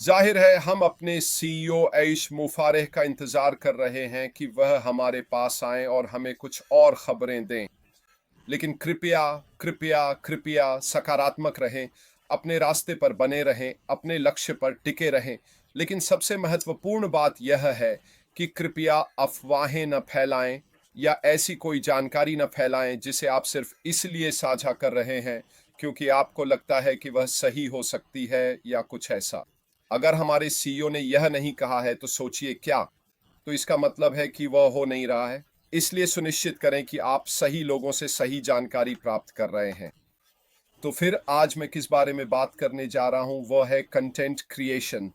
जाहिर है हम अपने सीईओ ऐश मुफारेह का इंतजार कर रहे हैं कि वह हमारे पास आएं और हमें कुछ और खबरें दें। लेकिन कृपया कृपया कृपया सकारात्मक रहें, अपने रास्ते पर बने रहें, अपने लक्ष्य पर टिके रहें। लेकिन सबसे महत्वपूर्ण बात यह है कि कृपया अफवाहें न फैलाएं या ऐसी कोई जानकारी न फैलाएं जिसे आप सिर्फ इसलिए साझा कर रहे हैं क्योंकि आपको लगता है कि वह सही हो सकती है या कुछ ऐसा। अगर हमारे सीईओ ने यह नहीं कहा है तो सोचिए क्या, तो इसका मतलब है कि वह हो नहीं रहा है। इसलिए सुनिश्चित करें कि आप सही लोगों से सही जानकारी प्राप्त कर रहे हैं। तो फिर आज मैं किस बारे में बात करने जा रहा हूं, वह है कंटेंट क्रिएशन।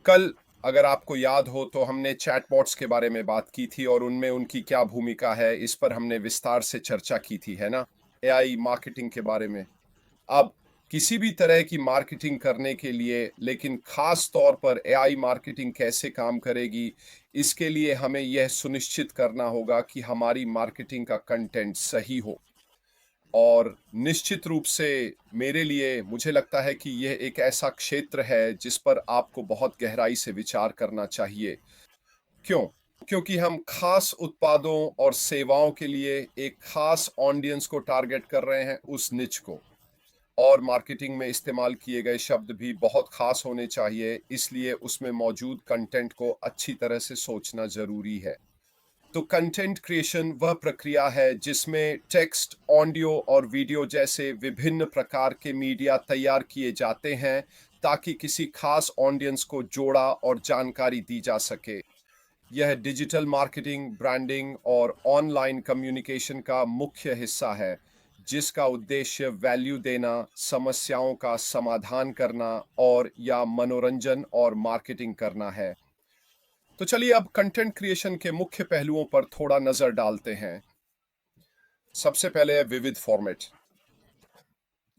कल अगर आपको याद हो तो हमने चैटबॉट्स के बारे में बात की थी और उनमें उनकी क्या भूमिका है, इस पर हमने विस्तार से चर्चा की थी, है ना? एआई मार्केटिंग के बारे में। अब किसी भी तरह की मार्केटिंग करने के लिए, लेकिन खास तौर पर एआई मार्केटिंग कैसे काम करेगी, इसके लिए हमें यह सुनिश्चित करना होगा कि हमारी मार्केटिंग का कंटेंट सही हो। और निश्चित रूप से मेरे लिए मुझे लगता है कि यह एक ऐसा क्षेत्र है जिस पर आपको बहुत गहराई से विचार करना चाहिए। क्यों? क्योंकि हम खास उत्पादों और सेवाओं के लिए एक खास ऑडियंस को टारगेट कर रहे हैं, उस निच को। और मार्केटिंग में इस्तेमाल किए गए शब्द भी बहुत खास होने चाहिए, इसलिए उसमें मौजूद कंटेंट को अच्छी तरह से सोचना जरूरी है। तो कंटेंट क्रिएशन वह प्रक्रिया है जिसमें टेक्स्ट, ऑडियो और वीडियो जैसे विभिन्न प्रकार के मीडिया तैयार किए जाते हैं ताकि किसी खास ऑडियंस को जोड़ा और जानकारी दी जा सके। यह डिजिटल मार्केटिंग, ब्रांडिंग और ऑनलाइन कम्युनिकेशन का मुख्य हिस्सा है, जिसका उद्देश्य वैल्यू देना, समस्याओं का समाधान करना और या मनोरंजन और मार्केटिंग करना है। तो चलिए अब कंटेंट क्रिएशन के मुख्य पहलुओं पर थोड़ा नजर डालते हैं। सबसे पहले है विविध फॉर्मेट।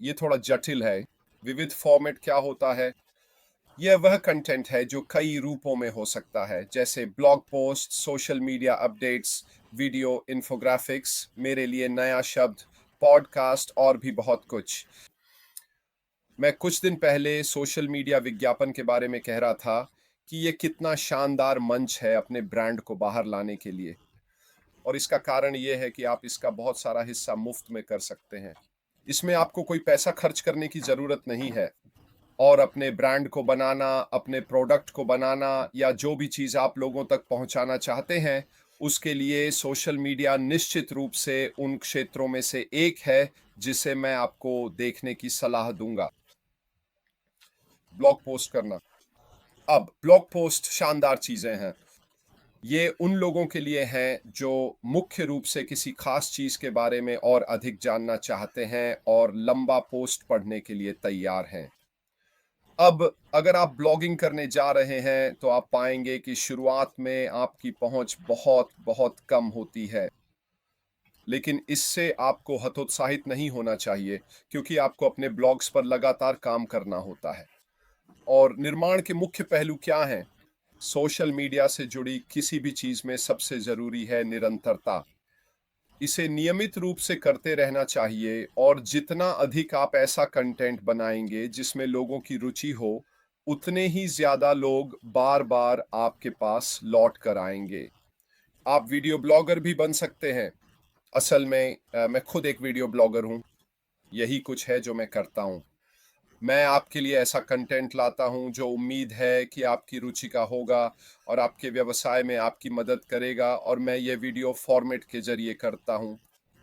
ये थोड़ा जटिल है। विविध फॉर्मेट क्या होता है? यह वह कंटेंट है जो कई रूपों में हो सकता है, जैसे blog post, social media updates, video, infographics, मेरे लिए नया शब्द, पॉडकास्ट और भी बहुत कुछ। मैं कुछ दिन पहले सोशल मीडिया विज्ञापन के बारे में कह रहा था कि यह कितना शानदार मंच है अपने ब्रांड को बाहर लाने के लिए। और इसका कारण यह है कि आप इसका बहुत सारा हिस्सा मुफ्त में कर सकते हैं। इसमें आपको कोई पैसा खर्च करने की जरूरत नहीं है। और अपने ब्रांड को बनाना, अपने प्रोडक्ट को बनाना या जो भी चीज़ आप लोगों तक पहुंचाना चाहते हैं, उसके लिए सोशल मीडिया निश्चित रूप से उन क्षेत्रों में से एक है जिसे मैं आपको देखने की सलाह दूंगा। ब्लॉग पोस्ट करना। अब ब्लॉग पोस्ट शानदार चीज़ें हैं। ये उन लोगों के लिए हैं जो मुख्य रूप से किसी खास चीज़ के बारे में और अधिक जानना चाहते हैं और लंबा पोस्ट पढ़ने के लिए तैयार हैं। अब अगर आप ब्लॉगिंग करने जा रहे हैं तो आप पाएंगे कि शुरुआत में आपकी पहुंच बहुत बहुत कम होती है। लेकिन इससे आपको हतोत्साहित नहीं होना चाहिए, क्योंकि आपको अपने ब्लॉग्स पर लगातार काम करना होता है। और निर्माण के मुख्य पहलू क्या हैं? सोशल मीडिया से जुड़ी किसी भी चीज में सबसे जरूरी है निरंतरता। इसे नियमित रूप से करते रहना चाहिए और जितना अधिक आप ऐसा कंटेंट बनाएंगे जिसमें लोगों की रुचि हो, उतने ही ज्यादा लोग बार बार आपके पास लौट कर आएंगे। आप वीडियो ब्लॉगर भी बन सकते हैं। असल में मैं खुद एक वीडियो ब्लॉगर हूं। यही कुछ है जो मैं करता हूं। मैं आपके लिए ऐसा कंटेंट लाता हूं जो उम्मीद है कि आपकी रुचि का होगा और आपके व्यवसाय में आपकी मदद करेगा, और मैं ये वीडियो फॉर्मेट के जरिए करता हूं।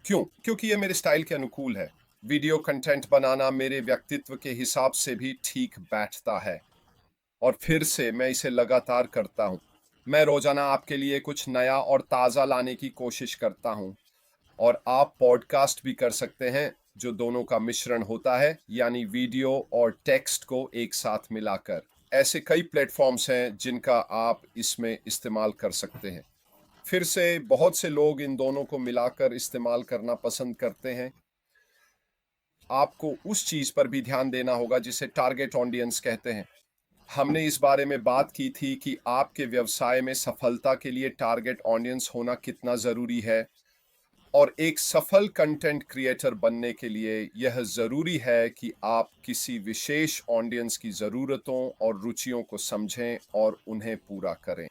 क्यों? क्योंकि ये मेरे स्टाइल के अनुकूल है। वीडियो कंटेंट बनाना मेरे व्यक्तित्व के हिसाब से भी ठीक बैठता है और फिर से मैं इसे लगातार करता हूं। मैं रोजाना आपके लिए कुछ नया और ताज़ा लाने की कोशिश करता हूं। और आप पॉडकास्ट भी कर सकते हैं जो दोनों का मिश्रण होता है, यानी वीडियो और टेक्स्ट को एक साथ मिलाकर। ऐसे कई प्लेटफॉर्म्स हैं जिनका आप इसमें इस्तेमाल कर सकते हैं। फिर से बहुत से लोग इन दोनों को मिलाकर इस्तेमाल करना पसंद करते हैं। आपको उस चीज पर भी ध्यान देना होगा जिसे टारगेट ऑडियंस कहते हैं। हमने इस बारे में बात की थी कि आपके व्यवसाय में सफलता के लिए टारगेट ऑडियंस होना कितना जरूरी है। और एक सफल कंटेंट क्रिएटर बनने के लिए यह ज़रूरी है कि आप किसी विशेष ऑडियंस की ज़रूरतों और रुचियों को समझें और उन्हें पूरा करें।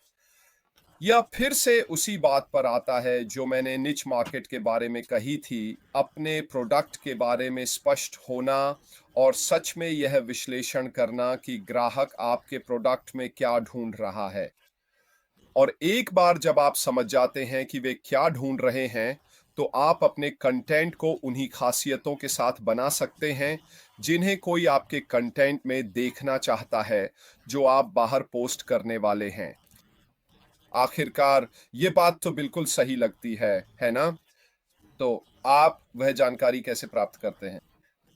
यह फिर से उसी बात पर आता है जो मैंने निच मार्केट के बारे में कही थी, अपने प्रोडक्ट के बारे में स्पष्ट होना और सच में यह विश्लेषण करना कि ग्राहक आपके प्रोडक्ट में क्या ढूंढ रहा है। और एक बार जब आप समझ जाते हैं कि वे क्या ढूंढ रहे हैं, तो आप अपने कंटेंट को उन्हीं खासियतों के साथ बना सकते हैं जिन्हें कोई आपके कंटेंट में देखना चाहता है, जो आप बाहर पोस्ट करने वाले हैं। आखिरकार ये बात तो बिल्कुल सही लगती है ना? तो आप वह जानकारी कैसे प्राप्त करते हैं?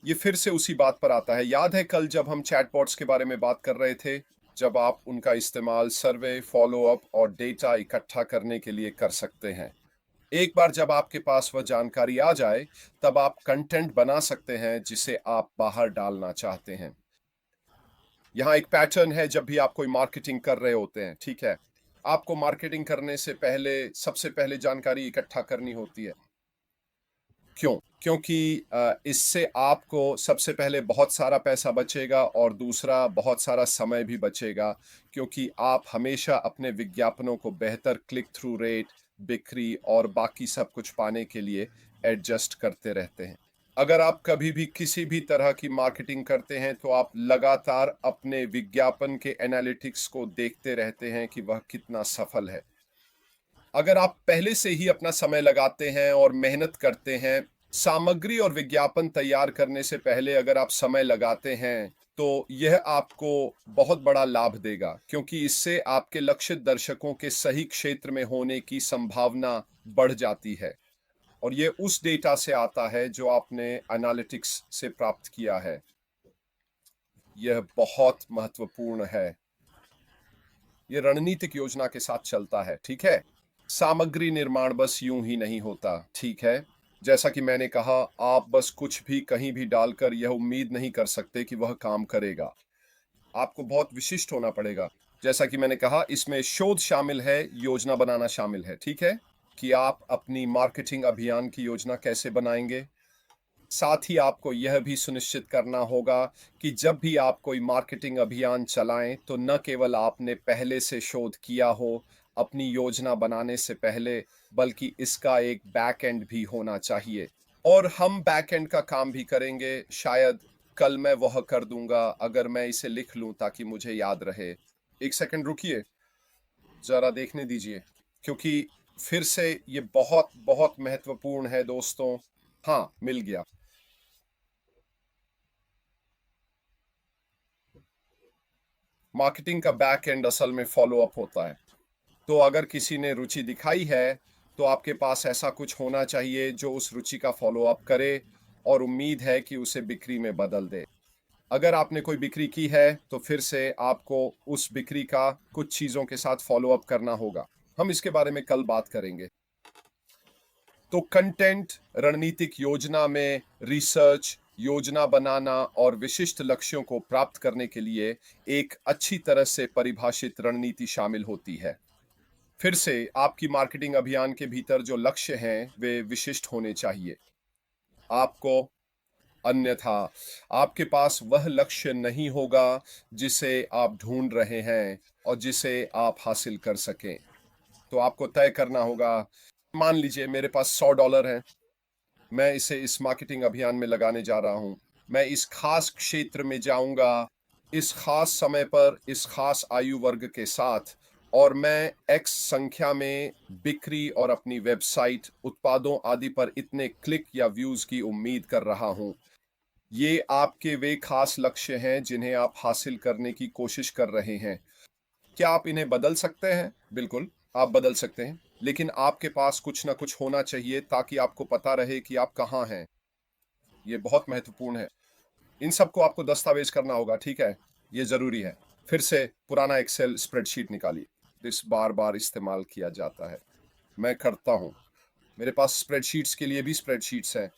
ये फिर से उसी बात पर आता है। याद है कल जब हम चैटबॉट्स के बारे में बात कर रहे थे, जब आप उनका इस्तेमाल सर्वे, फॉलो अप और डेटा इकट्ठा करने के लिए कर सकते हैं। एक बार जब आपके पास वह जानकारी आ जाए, तब आप कंटेंट बना सकते हैं जिसे आप बाहर डालना चाहते हैं। यहाँ एक पैटर्न है जब भी आप कोई मार्केटिंग कर रहे होते हैं, ठीक है? आपको मार्केटिंग करने से पहले सबसे पहले जानकारी इकट्ठा करनी होती है। क्यों? क्योंकि इससे आपको सबसे पहले बहुत सारा पैसा बचेगा और दूसरा बहुत सारा समय भी बचेगा, क्योंकि आप हमेशा अपने विज्ञापनों को बेहतर क्लिक थ्रू रेट, बिक्री और बाकी सब कुछ पाने के लिए एडजस्ट करते रहते हैं। अगर आप कभी भी किसी भी तरह की मार्केटिंग करते हैं, तो आप लगातार अपने विज्ञापन के एनालिटिक्स को देखते रहते हैं कि वह कितना सफल है। अगर आप पहले से ही अपना समय लगाते हैं और मेहनत करते हैं, सामग्री और विज्ञापन तैयार करने से पहले अगर आप समय लगाते हैं, तो यह आपको बहुत बड़ा लाभ देगा, क्योंकि इससे आपके लक्षित दर्शकों के सही क्षेत्र में होने की संभावना बढ़ जाती है। और ये उस डेटा से आता है जो आपने एनालिटिक्स से प्राप्त किया है। यह बहुत महत्वपूर्ण है। ये रणनीतिक योजना के साथ चलता है, ठीक है? सामग्री निर्माण बस यूं ही नहीं होता, ठीक है? जैसा कि मैंने कहा, आप बस कुछ भी कहीं भी डालकर यह उम्मीद नहीं कर सकते कि वह काम करेगा। आपको बहुत विशिष्ट होना पड़ेगा। जैसा कि मैंने कहा, इसमें शोध शामिल है, योजना बनाना शामिल है, ठीक है? कि आप अपनी मार्केटिंग अभियान की योजना कैसे बनाएंगे। साथ ही आपको यह भी सुनिश्चित करना होगा कि जब भी आप कोई मार्केटिंग अभियान चलाएं, तो न केवल आपने पहले से शोध किया हो अपनी योजना बनाने से पहले, बल्कि इसका एक बैक एंड भी होना चाहिए। और हम बैक एंड का काम भी करेंगे। शायद कल मैं वह कर दूंगा अगर मैं इसे लिख लूं ताकि मुझे याद रहे। एक सेकंड रुकिए, जरा देखने दीजिए, क्योंकि फिर से ये बहुत बहुत महत्वपूर्ण है दोस्तों। हाँ, मिल गया। मार्केटिंग का बैक एंड असल में फॉलो अप होता है। तो अगर किसी ने रुचि दिखाई है, तो आपके पास ऐसा कुछ होना चाहिए जो उस रुचि का फॉलो अप करे और उम्मीद है कि उसे बिक्री में बदल दे। अगर आपने कोई बिक्री की है, तो फिर से आपको उस बिक्री का कुछ चीज़ों के साथ फॉलो अप करना होगा। हम इसके बारे में कल बात करेंगे। तो कंटेंट रणनीतिक योजना में रिसर्च, योजना बनाना और विशिष्ट लक्ष्यों को प्राप्त करने के लिए एक अच्छी तरह से परिभाषित रणनीति शामिल होती है। फिर से आपकी मार्केटिंग अभियान के भीतर जो लक्ष्य हैं, वे विशिष्ट होने चाहिए। आपको अन्यथा आपके पास वह लक्ष्य नहीं होगा जिसे आप ढूंढ रहे हैं और जिसे आप हासिल कर सकें। तो आपको तय करना होगा। मान लीजिए मेरे पास $100 है, मैं इसे इस मार्केटिंग अभियान में लगाने जा रहा हूं। मैं इस खास क्षेत्र में जाऊंगा, इस खास समय पर, इस खास आयु वर्ग के साथ, और मैं एक्स संख्या में बिक्री और अपनी वेबसाइट, उत्पादों आदि पर इतने क्लिक या व्यूज की उम्मीद कर रहा हूं। ये आपके वे खास लक्ष्य हैं जिन्हें आप हासिल करने की कोशिश कर रहे हैं। क्या आप इन्हें बदल सकते हैं? बिल्कुल, आप बदल सकते हैं, लेकिन आपके पास कुछ ना कुछ होना चाहिए ताकि आपको पता रहे कि आप कहाँ हैं। ये बहुत महत्वपूर्ण है। इन सबको आपको दस्तावेज करना होगा, ठीक है? ये जरूरी है। फिर से पुराना एक्सेल स्प्रेडशीट निकालिए। इस बार बार इस्तेमाल किया जाता है, मैं करता हूँ। मेरे पास स्प्रेडशीट्स के लिए भी स्प्रेडशीट्स हैं।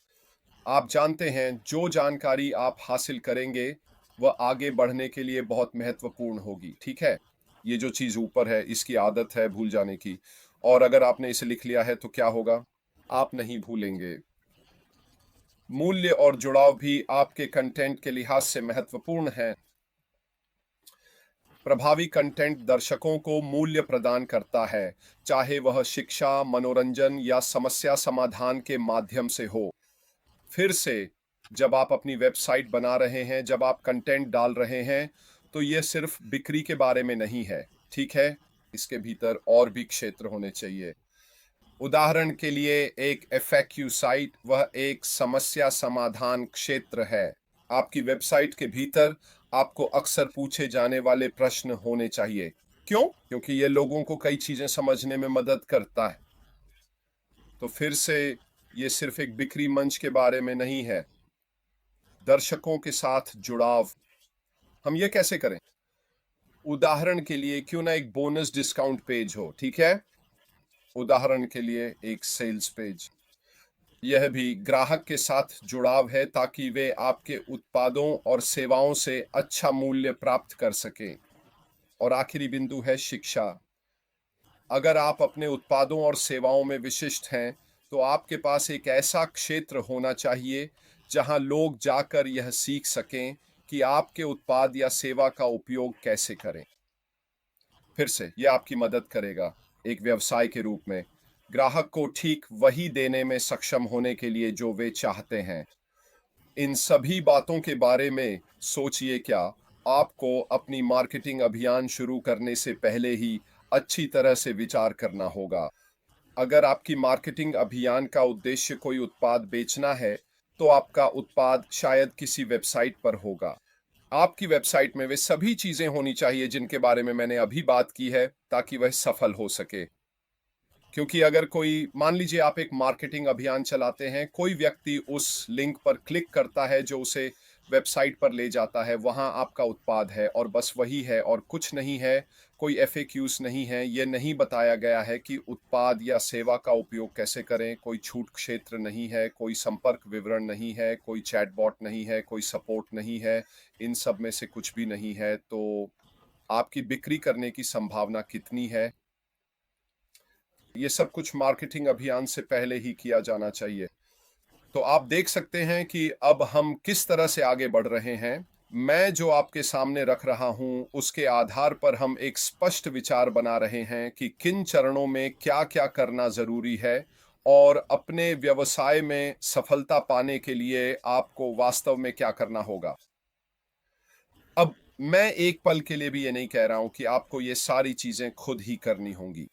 आप जानते हैं, जो जानकारी आप हासिल करेंगे वह आगे बढ़ने के लिए बहुत महत्वपूर्ण होगी, ठीक है? ये जो चीज़ ऊपर है, इसकी आदत है भूल जाने की। और अगर आपने इसे लिख लिया है तो क्या होगा? आप नहीं भूलेंगे। मूल्य और जुड़ाव भी आपके कंटेंट के लिहाज से महत्वपूर्ण है। प्रभावी कंटेंट दर्शकों को मूल्य प्रदान करता है, चाहे वह शिक्षा, मनोरंजन या समस्या समाधान के माध्यम से हो। फिर से, जब आप अपनी वेबसाइट बना रहे हैं, जब आप कंटेंट डाल रहे हैं, तो यह सिर्फ बिक्री के बारे में नहीं है, ठीक है? इसके भीतर और भी क्षेत्र होने चाहिए। उदाहरण के लिए, एक एफएक्यू साइट वह एक समस्या समाधान क्षेत्र है। आपकी वेबसाइट के भीतर आपको अक्सर पूछे जाने वाले प्रश्न होने चाहिए। क्यों? क्योंकि ये लोगों को कई चीजें समझने में मदद करता है। तो फिर से, ये सिर्फ एक बिक्री मंच के बारे में नहीं है। दर्शकों के साथ जुड़ाव हम ये कैसे करें? उदाहरण के लिए, क्यों ना एक बोनस डिस्काउंट पेज हो, ठीक है? उदाहरण के लिए एक सेल्स पेज। यह भी ग्राहक के साथ जुड़ाव है, ताकि वे आपके उत्पादों और सेवाओं से अच्छा मूल्य प्राप्त कर सकें। और आखिरी बिंदु है शिक्षा। अगर आप अपने उत्पादों और सेवाओं में विशिष्ट हैं, तो आपके पास एक ऐसा क्षेत्र होना चाहिए जहां लोग जाकर यह सीख सकें कि आपके उत्पाद या सेवा का उपयोग कैसे करें। फिर से, यह आपकी मदद करेगा एक व्यवसाय के रूप में ग्राहक को ठीक वही देने में सक्षम होने के लिए जो वे चाहते हैं। इन सभी बातों के बारे में सोचिए। क्या आपको अपनी मार्केटिंग अभियान शुरू करने से पहले ही अच्छी तरह से विचार करना होगा? अगर आपकी मार्केटिंग अभियान का उद्देश्य कोई उत्पाद बेचना है, तो आपका उत्पाद शायद किसी वेबसाइट पर होगा। आपकी वेबसाइट में वे सभी चीजें होनी चाहिए जिनके बारे में मैंने अभी बात की है, ताकि वह सफल हो सके। क्योंकि अगर कोई, मान लीजिए आप एक मार्केटिंग अभियान चलाते हैं, कोई व्यक्ति उस लिंक पर क्लिक करता है जो उसे वेबसाइट पर ले जाता है, वहां आपका उत्पाद है और बस वही है और कुछ नहीं है, कोई एफएक्यूज नहीं है, यह नहीं बताया गया है कि उत्पाद या सेवा का उपयोग कैसे करें, कोई छूट क्षेत्र नहीं है, कोई संपर्क विवरण नहीं है, कोई चैटबॉट नहीं है, कोई सपोर्ट नहीं है, इन सब में से कुछ भी नहीं है, तो आपकी बिक्री करने की संभावना कितनी है? ये सब कुछ मार्केटिंग अभियान से पहले ही किया जाना चाहिए। तो आप देख सकते हैं कि अब हम किस तरह से आगे बढ़ रहे हैं। मैं जो आपके सामने रख रहा हूं, उसके आधार पर हम एक स्पष्ट विचार बना रहे हैं कि किन चरणों में क्या-क्या करना जरूरी है और अपने व्यवसाय में सफलता पाने के लिए आपको वास्तव में क्या करना होगा। अब मैं एक पल के लिए भी ये नहीं कह रहा हूं कि आपको ये सारी चीजें खुद ही करनी होंगी।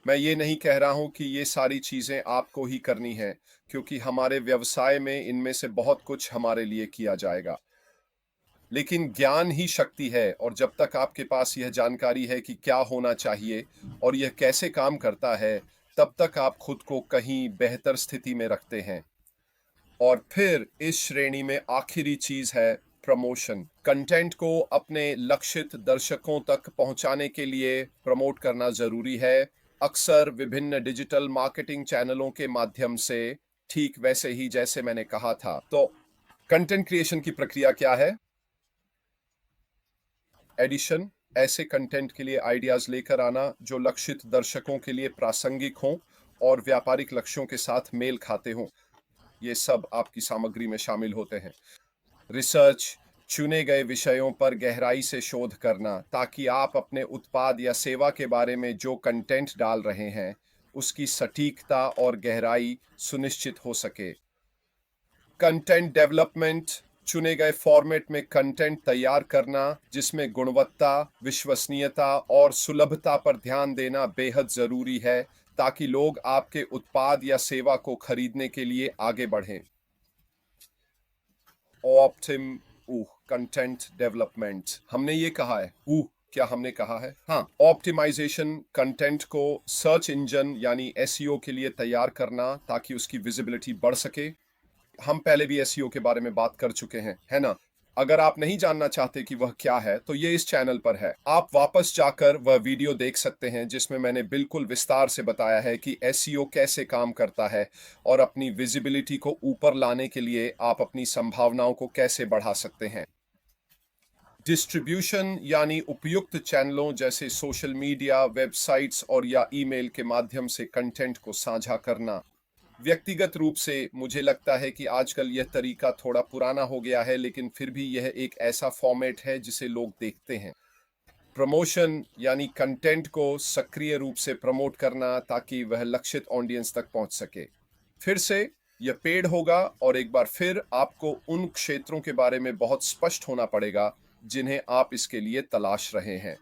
मैं ये नहीं कह रहा हूं कि ये सारी चीजें आपको ही करनी है, क्योंकि हमारे व्यवसाय में इनमें से बहुत कुछ हमारे लिए किया जाएगा। लेकिन ज्ञान ही शक्ति है, और जब तक आपके पास यह जानकारी है कि क्या होना चाहिए और यह कैसे काम करता है, तब तक आप खुद को कहीं बेहतर स्थिति में रखते हैं। और फिर इस श्रेणी में आखिरी चीज है प्रमोशन। कंटेंट को अपने लक्षित दर्शकों तक पहुंचाने के लिए प्रमोट करना जरूरी है, अक्सर विभिन्न डिजिटल मार्केटिंग चैनलों के माध्यम से, ठीक वैसे ही जैसे मैंने कहा था। तो कंटेंट क्रिएशन की प्रक्रिया क्या है? एडिशन, ऐसे कंटेंट के लिए आइडियाज लेकर आना जो लक्षित दर्शकों के लिए प्रासंगिक हों और व्यापारिक लक्ष्यों के साथ मेल खाते हों। ये सब आपकी सामग्री में शामिल होते हैं। रिसर्च, चुने गए विषयों पर गहराई से शोध करना, ताकि आप अपने उत्पाद या सेवा के बारे में जो कंटेंट डाल रहे हैं, उसकी सटीकता और गहराई सुनिश्चित हो सके। कंटेंट डेवलपमेंट, चुने गए फॉर्मेट में कंटेंट तैयार करना जिसमें गुणवत्ता, विश्वसनीयता और सुलभता पर ध्यान देना बेहद जरूरी है, ताकि लोग आपके उत्पाद या सेवा को खरीदने के लिए आगे बढ़ें। ऑप्टिम कंटेंट डेवलपमेंट, हमने ये कहा है। क्या हमने कहा है? हाँ, ऑप्टिमाइजेशन, कंटेंट को सर्च इंजन यानी एसईओ के लिए तैयार करना ताकि उसकी विजिबिलिटी बढ़ सके। हम पहले भी एसईओ के बारे में बात कर चुके हैं, है ना? अगर आप नहीं जानना चाहते कि वह क्या है, तो ये इस चैनल पर है। आप वापस जाकर वह वीडियो देख सकते हैं जिसमें मैंने बिल्कुल विस्तार से बताया है कि एसईओ कैसे काम करता है और अपनी विजिबिलिटी को ऊपर लाने के लिए आप अपनी संभावनाओं को कैसे बढ़ा सकते हैं। डिस्ट्रीब्यूशन यानी उपयुक्त चैनलों जैसे सोशल मीडिया, वेबसाइट्स और या ईमेल के माध्यम से कंटेंट को साझा करना। व्यक्तिगत रूप से मुझे लगता है कि आजकल यह तरीका थोड़ा पुराना हो गया है, लेकिन फिर भी यह एक ऐसा फॉर्मेट है जिसे लोग देखते हैं। प्रमोशन यानी कंटेंट को सक्रिय रूप से प्रमोट करना ताकि वह लक्षित ऑडियंस तक पहुंच सके। फिर से यह पेड होगा और एक बार फिर आपको उन क्षेत्रों के बारे में बहुत स्पष्ट होना पड़ेगा जिन्हें आप इसके लिए तलाश रहे हैं।